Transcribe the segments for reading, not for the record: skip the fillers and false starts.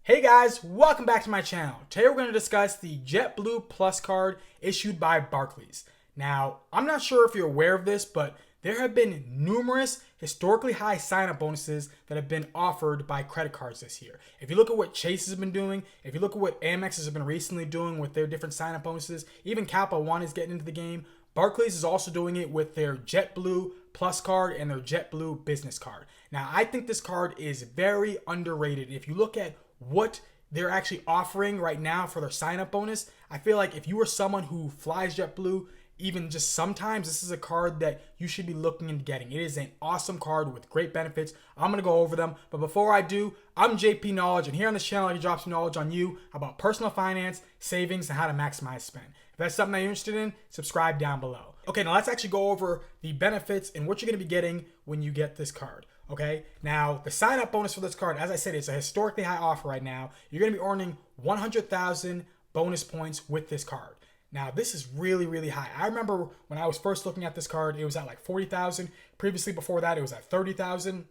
Hey guys, welcome back to my channel. Today we're going to discuss the JetBlue Plus card issued by Barclays. Now, I'm not sure if you're aware of this, but there have been numerous historically high sign-up bonuses that have been offered by credit cards this year. If you look at what Chase has been doing, if you look at what Amex has been recently doing with their different sign-up bonuses, even Capital One is getting into the game. Barclays is also doing it with their JetBlue Plus card and their JetBlue Business card. Now, I think this card is very underrated. If you look at what they're actually offering right now for their sign-up bonus, I feel like if you are someone who flies JetBlue, even just sometimes, this is a card that you should be looking into getting. It is an awesome card with great benefits. I'm going to go over them. But before I do, I'm JP Knowledge, and here on this channel, I can drop some knowledge on you about personal finance, savings, and how to maximize spend. If that's something that you're interested in, subscribe down below. Okay, now let's actually go over the benefits and what you're going to be getting when you get this card. Okay, now the sign-up bonus for this card, as I said, it's a historically high offer right now. You're going to be earning 100,000 bonus points with this card. Now, this is really, really high. I remember when I was first looking at this card, it was at like 40,000. Previously, before that, it was at 30,000.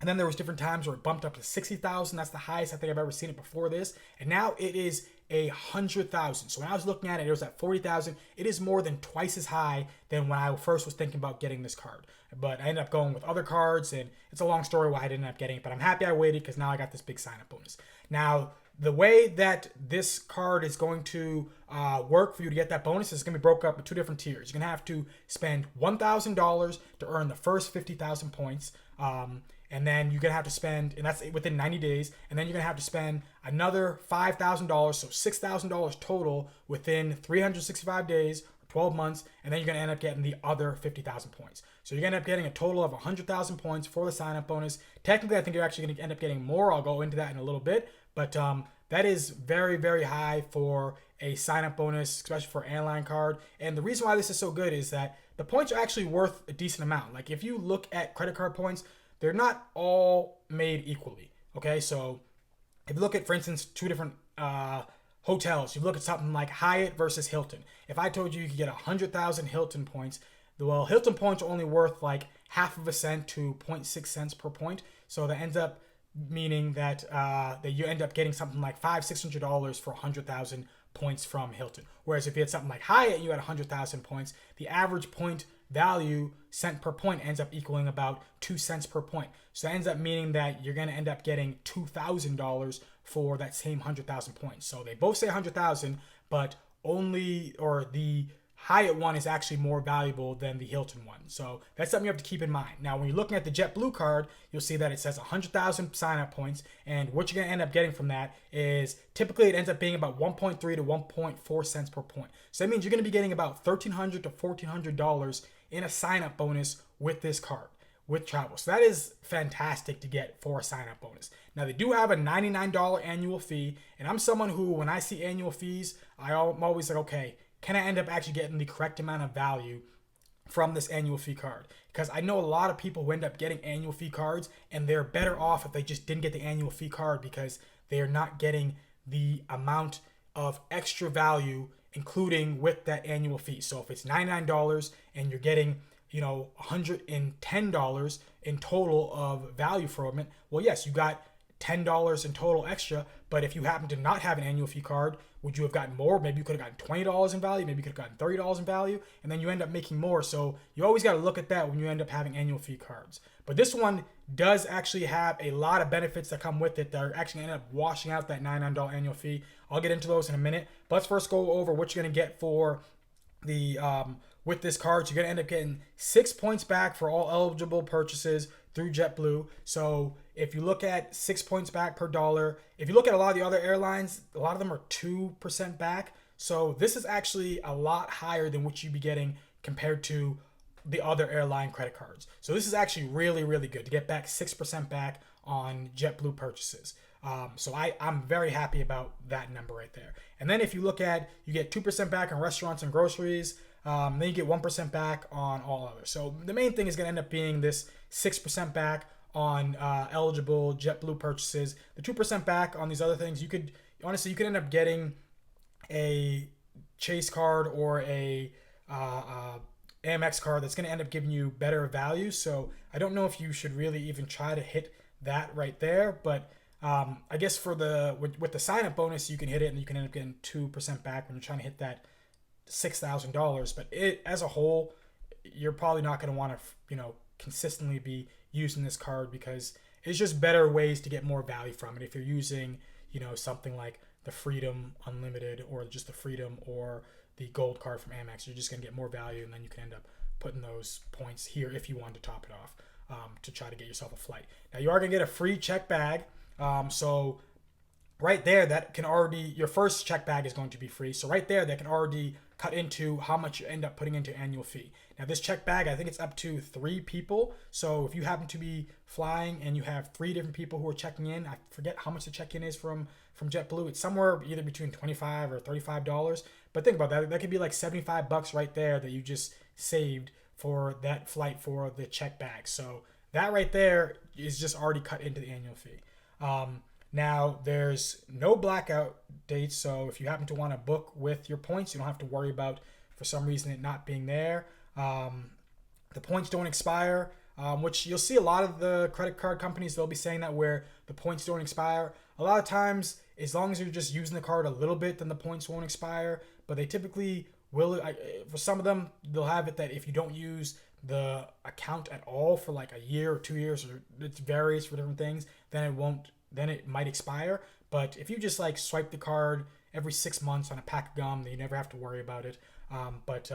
And then there was different times where it bumped up to 60,000. That's the highest I think I've ever seen it before this. And now it is 100,000. So when I was looking at it, it was at 40,000. It is more than twice as high than when I first was thinking about getting this card. But I ended up going with other cards, and it's a long story why I didn't end up getting it. But I'm happy I waited because now I got this big sign-up bonus. Now, the way that this card is going to work for you to get that bonus is going to be broken up into two different tiers. You're going to have to spend $1,000 to earn the first 50,000 points. And then you're going to have to spend, and that's within 90 days, and then you're going to have to spend another $5,000, so $6,000 total within 365 days, 12 months, and then you're going to end up getting the other 50,000 points. So you're going to end up getting a total of 100,000 points for the sign-up bonus. Technically, I think you're actually going to end up getting more. I'll go into that in a little bit, but that is very, very high for a sign-up bonus, especially for an airline card. And the reason why this is so good is that the points are actually worth a decent amount. Like if you look at credit card points, they're not all made equally, okay? So if you look at, for instance, two different hotels, you look at something like Hyatt versus Hilton. If I told you you could get 100,000 Hilton points, well, Hilton points are only worth like half of a cent to 0.6 cents per point. So that ends up meaning that that you end up getting something like $500-$600 for 100,000 points from Hilton. Whereas if you had something like Hyatt and you had 100,000 points, the average point value cent per point ends up equaling about 2 cents per point. So that ends up meaning that you're going to end up getting $2,000 for that same 100,000 points. So they both say 100,000, but the Hyatt one is actually more valuable than the Hilton one. So that's something you have to keep in mind. Now, when you're looking at the JetBlue card, you'll see that it says 100,000 sign-up points. And what you're going to end up getting from that is typically it ends up being about 1.3 to 1.4 cents per point. So that means you're going to be getting about $1,300 to $1,400 in a sign-up bonus with this card, with travel. So that is fantastic to get for a sign-up bonus. Now, they do have a $99 annual fee. And I'm someone who, when I see annual fees, I'm always like, okay, can I end up actually getting the correct amount of value from this annual fee card? Because I know a lot of people who end up getting annual fee cards and they're better off if they just didn't get the annual fee card because they are not getting the amount of extra value including with that annual fee. So if it's $99 and you're getting, $110 in total of value from it, well, yes, you got $10 in total extra. But if you happen to not have an annual fee card, would you have gotten more? Maybe you could have gotten $20 in value. Maybe you could have gotten $30 in value, and then you end up making more. So you always got to look at that when you end up having annual fee cards. But this one does actually have a lot of benefits that come with it that are actually end up washing out that $99 annual fee. I'll get into those in a minute. But let's first go over what you're going to get for the with this card. So you're going to end up getting 6 points back for all eligible purchases through JetBlue. So if you look at 6 points back per dollar, if you look at a lot of the other airlines, a lot of them are 2% back. So this is actually a lot higher than what you'd be getting compared to the other airline credit cards. So this is actually really, really good to get back 6% back on JetBlue purchases. So I'm very happy about that number right there. And then if you look at, you get 2% back on restaurants and groceries. Then you get 1% back on all others. So the main thing is going to end up being this 6% back on eligible JetBlue purchases. The 2% back on these other things, you could end up getting a Chase card or a Amex card that's going to end up giving you better value. So I don't know if you should really even try to hit that right there, but I guess for the with the sign up bonus, you can hit it and you can end up getting 2% back when you're trying to hit that $6,000. But it as a whole, you're probably not going to want to consistently be using this card because it's just better ways to get more value from it. If you're using something like the Freedom Unlimited or just the Freedom or the Gold card from Amex, you're just going to get more value, and then you can end up putting those points here if you want to top it off to try to get yourself a flight. Now you are going to get a free check bag. So right there, that can already, your first check bag is going to be free. So right there, that can already cut into how much you end up putting into annual fee. Now this check bag, I think it's up to 3 people. So if you happen to be flying and you have 3 different people who are checking in, I forget how much the check-in is from JetBlue. It's somewhere either between $25 or $35. But think about that. That could be like $75 right there that you just saved for that flight for the check bag. So that right there is just already cut into the annual fee. Now there's no blackout dates, so if you happen to want to book with your points, you don't have to worry about for some reason it not being there. The points don't expire, which you'll see a lot of the credit card companies, they'll be saying that where the points don't expire. A lot of times, as long as you're just using the card a little bit, then the points won't expire, but they typically will. For some of them, they'll have it that if you don't use the account at all for like a year or 2 years, or it varies for different things, then it might expire. But if you just like swipe the card every 6 months on a pack of gum, then you never have to worry about it. But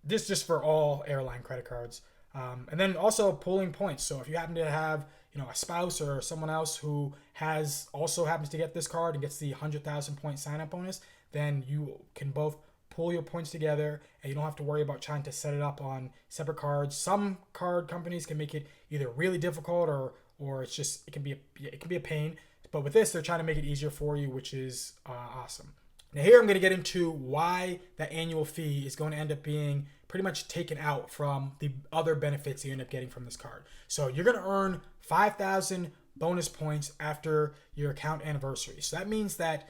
this just for all airline credit cards. And then also pooling points. So if you happen to have a spouse or someone else who happens to get this card and gets the 100,000 point sign up bonus, then you can both pool your points together and you don't have to worry about trying to set it up on separate cards. Some card companies can make it either really difficult or it can be a pain. But with this, they're trying to make it easier for you, which is awesome. Now here I'm going to get into why that annual fee is going to end up being pretty much taken out from the other benefits you end up getting from this card. So you're going to earn 5,000 bonus points after your account anniversary. So that means that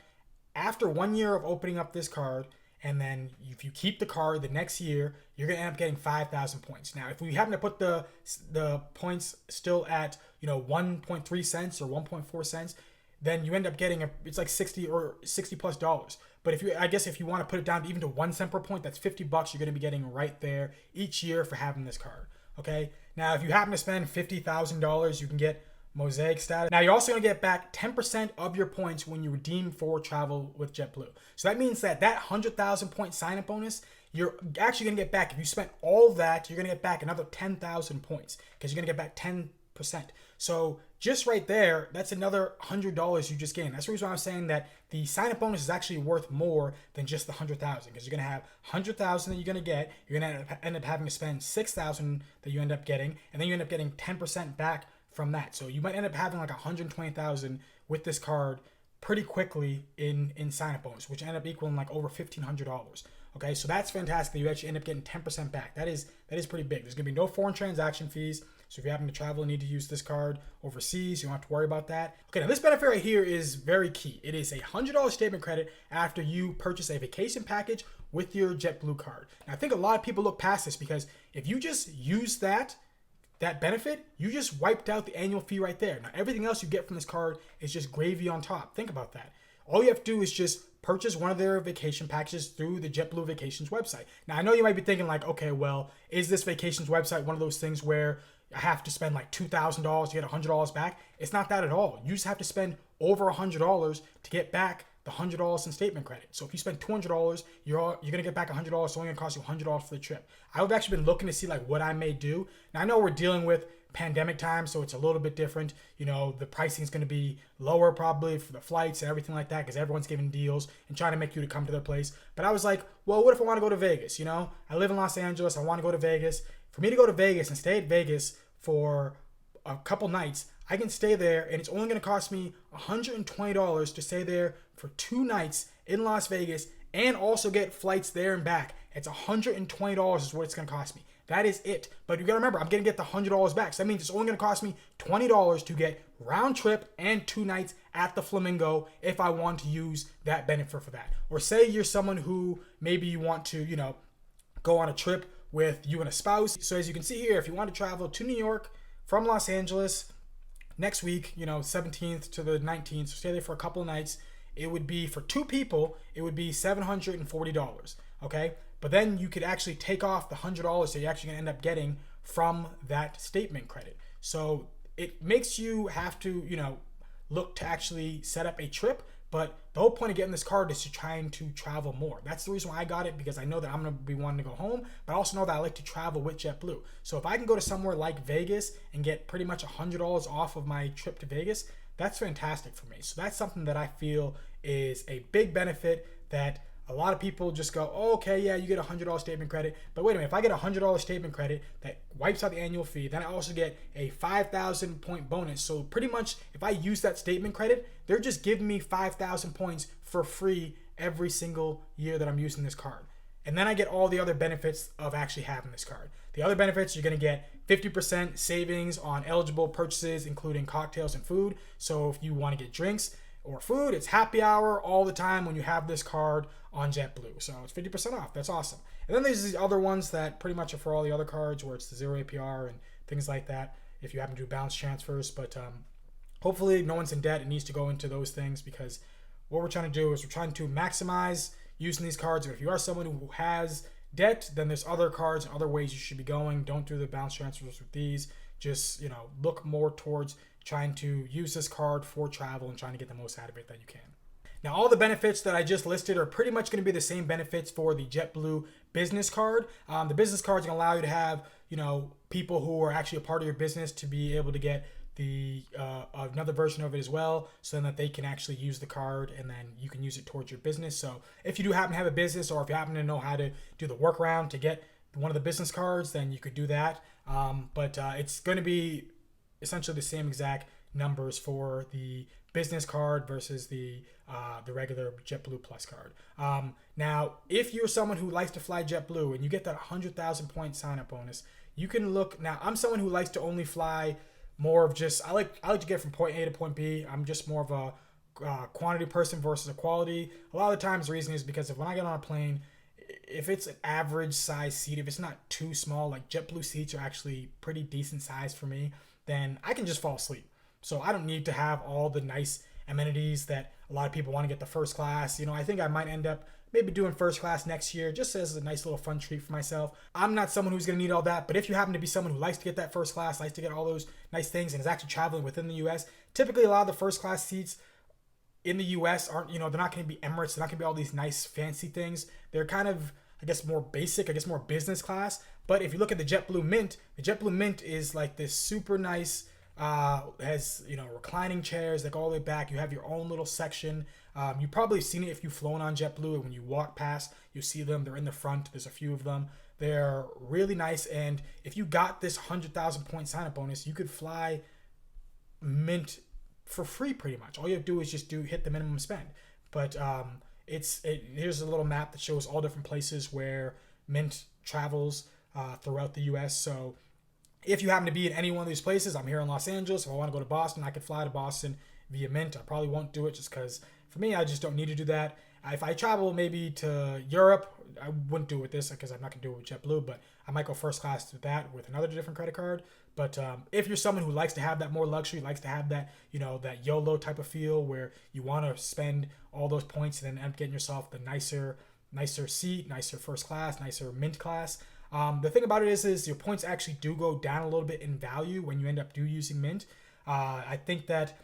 after 1 year of opening up this card, and then if you keep the card the next year, you're going to end up getting 5,000 points. Now, if we happen to put the points still at 1.3 cents or 1.4 cents, then you end up getting it's like $60 plus dollars. But if you want to put it down even to 1 cent per point, that's $50 you're going to be getting right there each year for having this card. Okay. Now, if you happen to spend $50,000, you can get Mosaic status. Now, you're also going to get back 10% of your points when you redeem for travel with JetBlue. So that means that 100,000 point sign-up bonus, you're actually going to get back. If you spent all of that, you're going to get back another 10,000 points because you're going to get back 10%. So just right there, that's another $100 you just gained. That's the reason why I'm saying that the sign-up bonus is actually worth more than just the 100,000 because you're going to have 100,000 that you're going to get. You're going to end up having to spend 6,000 that you end up getting, and then you end up getting 10% back from that. So you might end up having like 120,000 with this card pretty quickly in sign-up bonus, which end up equaling like over $1,500. Okay, so that's fantastic. You actually end up getting 10% back. That is pretty big. There's gonna be no foreign transaction fees. So if you happen to travel and need to use this card overseas, you don't have to worry about that. Okay, now this benefit right here is very key. It is a $100 statement credit after you purchase a vacation package with your JetBlue card. Now I think a lot of people look past this because if you just use that benefit, you just wiped out the annual fee right there. Now, everything else you get from this card is just gravy on top. Think about that. All you have to do is just purchase one of their vacation packages through the JetBlue Vacations website. Now, I know you might be thinking like, okay, well, is this Vacations website one of those things where I have to spend like $2,000 to get $100 back? It's not that at all. You just have to spend over $100 to get back the $100 in statement credit. So if you spend $200, you're gonna get back $100. It's only gonna cost you $100 for the trip. I've actually been looking to see like what I may do. Now I know we're dealing with pandemic time, so it's a little bit different. The pricing is gonna be lower probably for the flights and everything like that because everyone's giving deals and trying to make you to come to their place. But I was like, well, what if I want to go to Vegas? I live in Los Angeles. I want to go to Vegas. For me to go to Vegas and stay at Vegas for a couple nights, I can stay there and it's only going to cost me $120 to stay there for 2 nights in Las Vegas and also get flights there and back. It's $120 is what it's going to cost me. That is it. But you got to remember, I'm going to get the $100 back. So that means it's only going to cost me $20 to get round trip and 2 nights at the Flamingo if I want to use that benefit for that. Or say you're someone who maybe you want to, go on a trip with you and a spouse. So as you can see here, if you want to travel to New York from Los Angeles, next week, 17th to the 19th, so stay there for a couple of nights. It would be for 2 people, it would be $740. Okay, but then you could actually take off the $100 that you're actually gonna end up getting from that statement credit. So it makes you have to, look to actually set up a trip. But the whole point of getting this card is to trying to travel more. That's the reason why I got it, because I know that I'm going to be wanting to go home, but I also know that I like to travel with JetBlue. So if I can go to somewhere like Vegas and get pretty much $100 off of my trip to Vegas, that's fantastic for me. So that's something that I feel is a big benefit that a lot of people just go, oh, okay, yeah, you get a $100 statement credit. But wait a minute, if I get a $100 statement credit that wipes out the annual fee, then I also get a 5,000 point bonus. So pretty much if I use that statement credit, they're just giving me 5,000 points for free every single year that I'm using this card. And then I get all the other benefits of actually having this card. The other benefits, you're going to get 50% savings on eligible purchases, including cocktails and food. So if you want to get drinks or food, it's happy hour all the time when you have this card on JetBlue. So it's 50% off. That's awesome. And then there's these other ones that pretty much are for all the other cards where it's the 0 APR and things like that if you happen to do balance transfers. But hopefully no one's in debt. It needs to go into those things, because what we're trying to do is we're trying to maximize using these cards. But if you are someone who has debt, then there's other cards and other ways you should be going. Don't do the balance transfers with these. Just, look more towards trying to use this card for travel and trying to get the most out of it that you can. Now, all the benefits that I just listed are pretty much going to be the same benefits for the JetBlue business card. The business card is going to allow you to have, people who are actually a part of your business to be able to get the another version of it as well, so then that they can actually use the card and then you can use it towards your business. So if you do happen to have a business, or if you happen to know how to do the workaround to get one of the business cards, then you could do that. But it's going to be essentially the same exact numbers for the business card versus the regular JetBlue Plus card. Now, if you're someone who likes to fly JetBlue and you get that 100,000 point sign up bonus, you can look. Now, I'm someone who likes to only fly more of just, I like to get from point A to point B. I'm just more of a quantity person versus a quality. A lot of the times the reason is because when I get on a plane, if it's an average size seat, if it's not too small, like JetBlue seats are actually pretty decent size for me, then I can just fall asleep. So I don't need to have all the nice amenities that a lot of people want to get the first class. I think I might end up maybe doing first class next year, just as a nice little fun treat for myself. I'm not someone who's going to need all that, but if you happen to be someone who likes to get that first class, likes to get all those nice things, and is actually traveling within the U.S., typically a lot of the first class seats in the U.S. aren't, they're not going to be Emirates, they're not going to be all these nice fancy things. They're kind of, I guess, more basic, I guess more business class. But if you look at the JetBlue Mint is like this super nice, has reclining chairs that go all the way back. You have your own little section. You've probably seen it if you've flown on JetBlue, and when you walk past, you see them. They're in the front. There's a few of them. They're really nice. And if you got this 100,000 point sign up bonus, you could fly Mint for free pretty much. All you have to do is just hit the minimum spend. But here's a little map that shows all different places where Mint travels throughout the U.S. So if you happen to be in any one of these places, I'm here in Los Angeles. If I want to go to Boston, I could fly to Boston via Mint. I probably won't do it just because for me, I just don't need to do that. If I travel maybe to Europe, I wouldn't do it with this because I'm not going to do it with JetBlue, but I might go first class with that with another different credit card. But if you're someone who likes to have that more luxury, likes to have that, that YOLO type of feel where you want to spend all those points and then end up getting yourself the nicer seat, nicer first class, nicer Mint class. The thing about it is your points actually do go down a little bit in value when you end up using Mint. I think that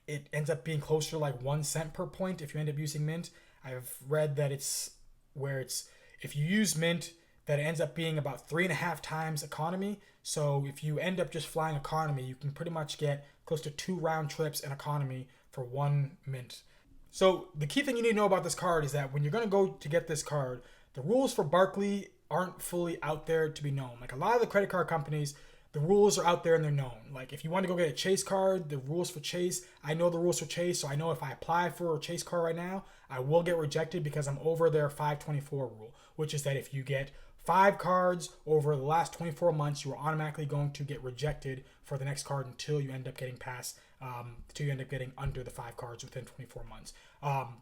it ends up being closer to like 1 cent per point if you end up using Mint. I've read that if you use Mint, that it ends up being about 3.5 times economy. So if you end up just flying economy, you can pretty much get close to 2 round trips in economy for 1 Mint. So the key thing you need to know about this card is that when you're going to go to get this card, the rules for Barclays aren't fully out there to be known. Like a lot of the credit card companies, the rules are out there and they're known. Like if you want to go get a Chase card, the rules for Chase, I know the rules for Chase, so I know if I apply for a Chase card right now, I will get rejected because I'm over their 524 rule, which is that if you get 5 cards over the last 24 months, you are automatically going to get rejected for the next card until you end up getting past to you end up getting under the 5 cards within 24 months.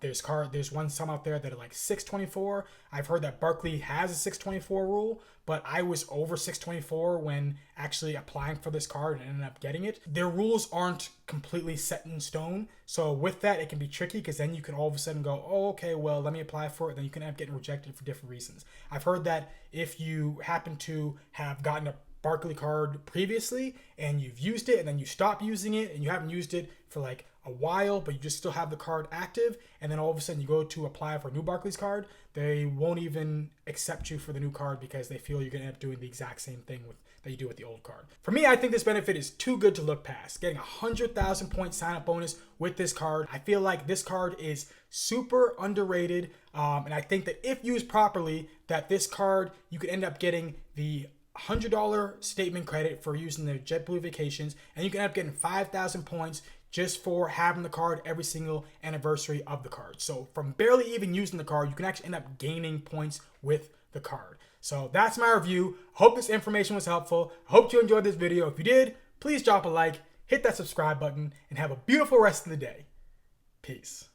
There's some out there that are like 624. I've heard that Barkley has a 624 rule, but I was over 624 when actually applying for this card and ended up getting it. Their rules aren't completely set in stone, so with that it can be tricky because then you can all of a sudden go, oh, okay, well, let me apply for it. Then you can end up getting rejected for different reasons. I've heard that if you happen to have gotten a Barkley card previously and you've used it and then you stop using it and you haven't used it for like a while, but you just still have the card active, and then all of a sudden you go to apply for a new Barclays card, they won't even accept you for the new card because they feel you're going to end up doing the exact same thing that you do with the old card. For me, I think this benefit is too good to look past. Getting a 100,000 point sign up bonus with this card, I feel like this card is super underrated, and I think that if used properly, that this card, you could end up getting the $100 statement credit for using the JetBlue vacations, and you can end up getting 5,000 points just for having the card every single anniversary of the card. So from barely even using the card, you can actually end up gaining points with the card. So that's my review. I hope this information was helpful. I hope you enjoyed this video. If you did, please drop a like, hit that subscribe button, and have a beautiful rest of the day. Peace.